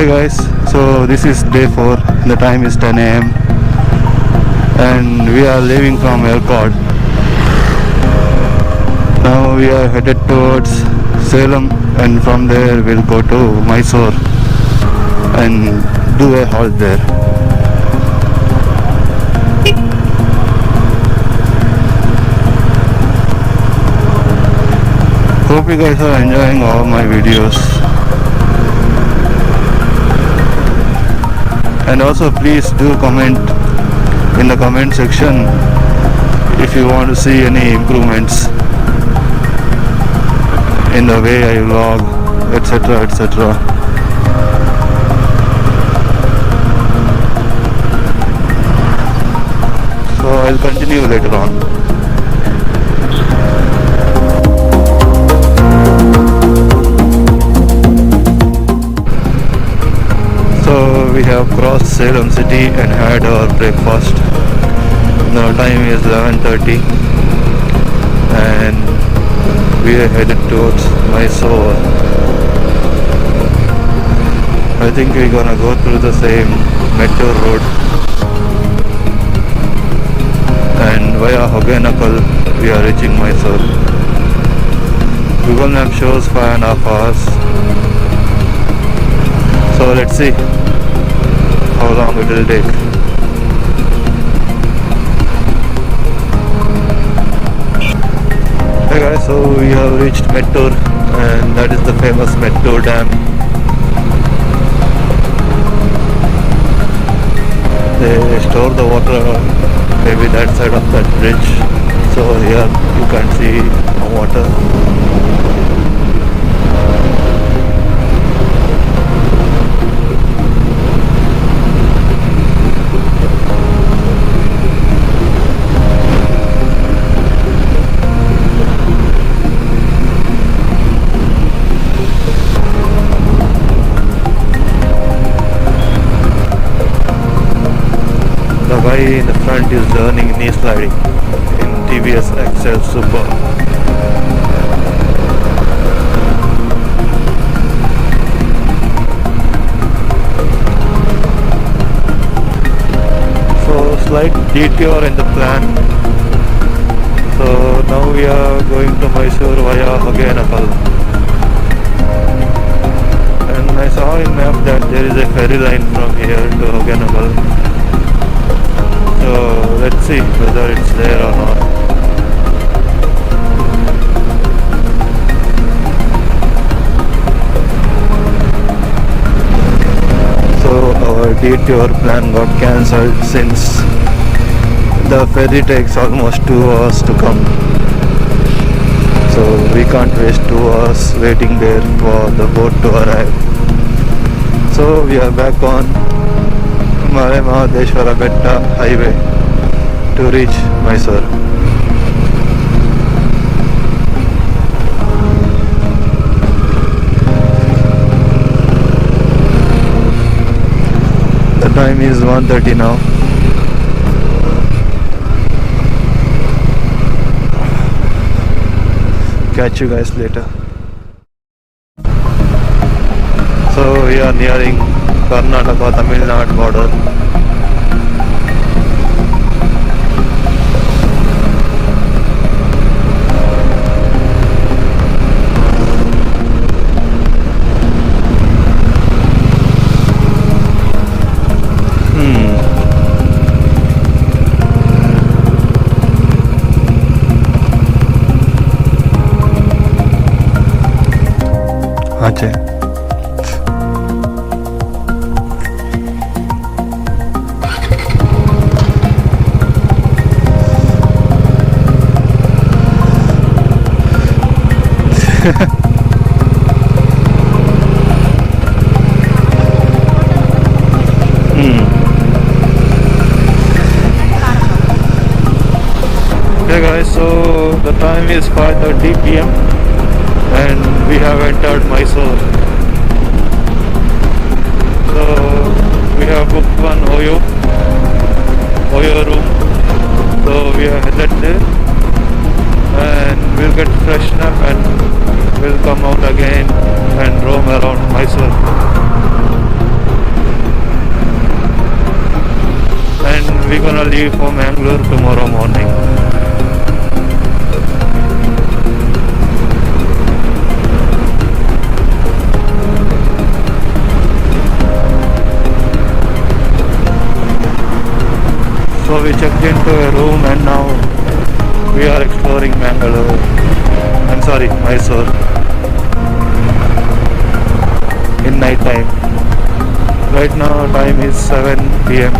Hey guys, so this is day 4, the time is 10 a.m. and we are leaving from Yercaud. Now we are headed towards Salem and from there we'll go to Mysore and do a halt there. Hope you guys are enjoying all my videos. And also please do comment in the comment section if you want to see any improvements in the way I vlog, etc, etc. So I'll continue later on. So we have crossed Salem city and had our breakfast. The time is 11:30 and we are headed towards Mysore. I think we're gonna go through the same metro road and via Hoganakal we are reaching Mysore. Google Map shows 5.5 hours. So let's see how long it will take. Hey guys, so we have reached Mettur and that is the famous Mettur Dam. They store the water maybe that side of that bridge. So here you can see the water. The guy in the front is learning knee sliding in TVS XL Super. So slight detour in the plan. So now we are going to Mysore via Hoganakal. And I saw in map that there is a ferry line from here to Hoganakal. So let's see whether it's there or not. So our detour plan got cancelled since the ferry takes almost 2 hours to come. So we can't waste 2 hours waiting there for the boat to arrive. So we are back on Mare Mahadeshwara Betta highway to reach Mysore. The time is 1:30 now. Catch you guys later. So we are nearing Karnataka Tamil Nadu border. Ajay. Okay guys, so the time is 5:30 p.m. and we have entered Mysore. So we have booked one Oyo room. So we are headed there and we'll get freshened up and we'll come out again and roam around Mysore. and we're gonna leave for Mangalore tomorrow morning. So we checked into a room and now we are exploring Mangalore. I'm sorry, Mysore. In night time. Right now time is 7 p.m.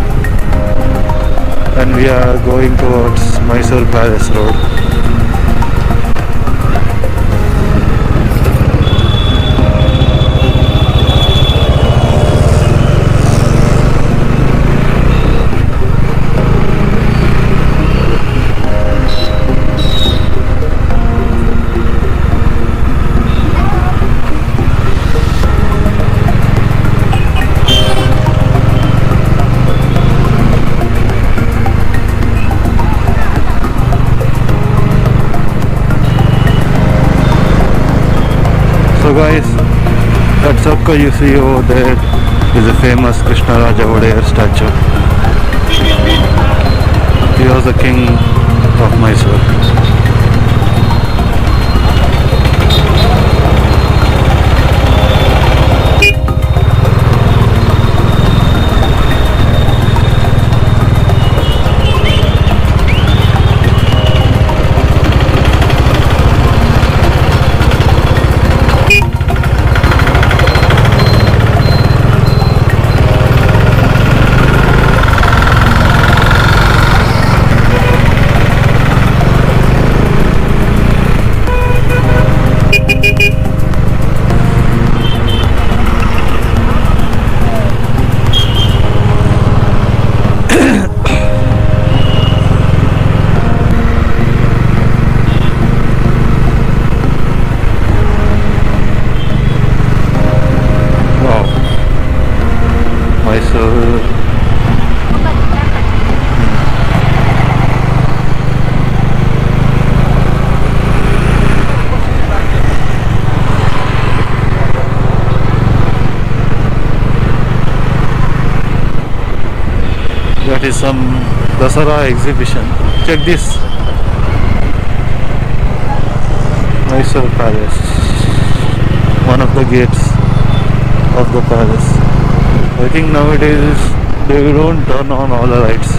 and we are going towards Mysore Palace Road. So guys, that circle you see over there is a famous Krishna Raja Wadeyar statue. He was the king of Mysore. That is some Dasara exhibition. Check this. Mysore Palace. One of the gates of the palace. I think nowadays they don't turn on all the lights.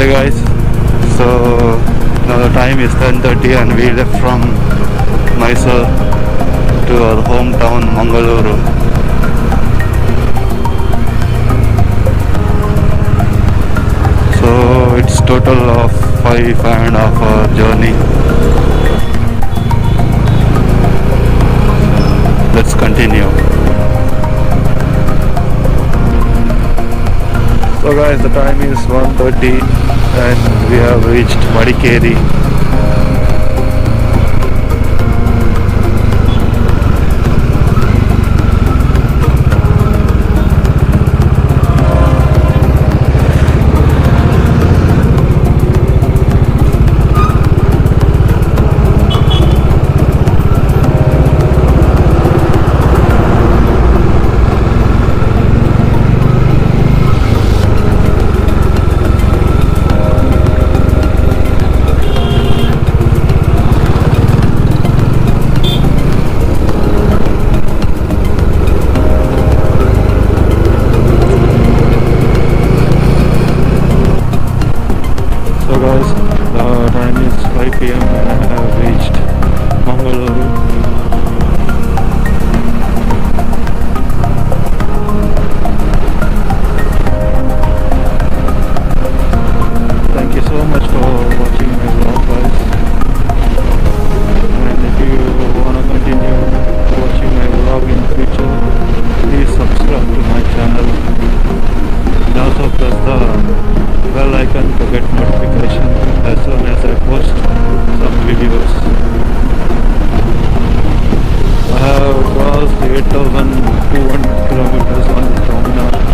Hey guys, so now the time is 10:30 and we left from Mysore to our hometown Mangalore. So it's total of 5.5 hour journey. Let's continue. So guys, the time is 1:30 and we have reached Madikeri. also press the bell icon to get notification as soon as I post some videos. I have crossed 8,200 kilometers on this Dominar.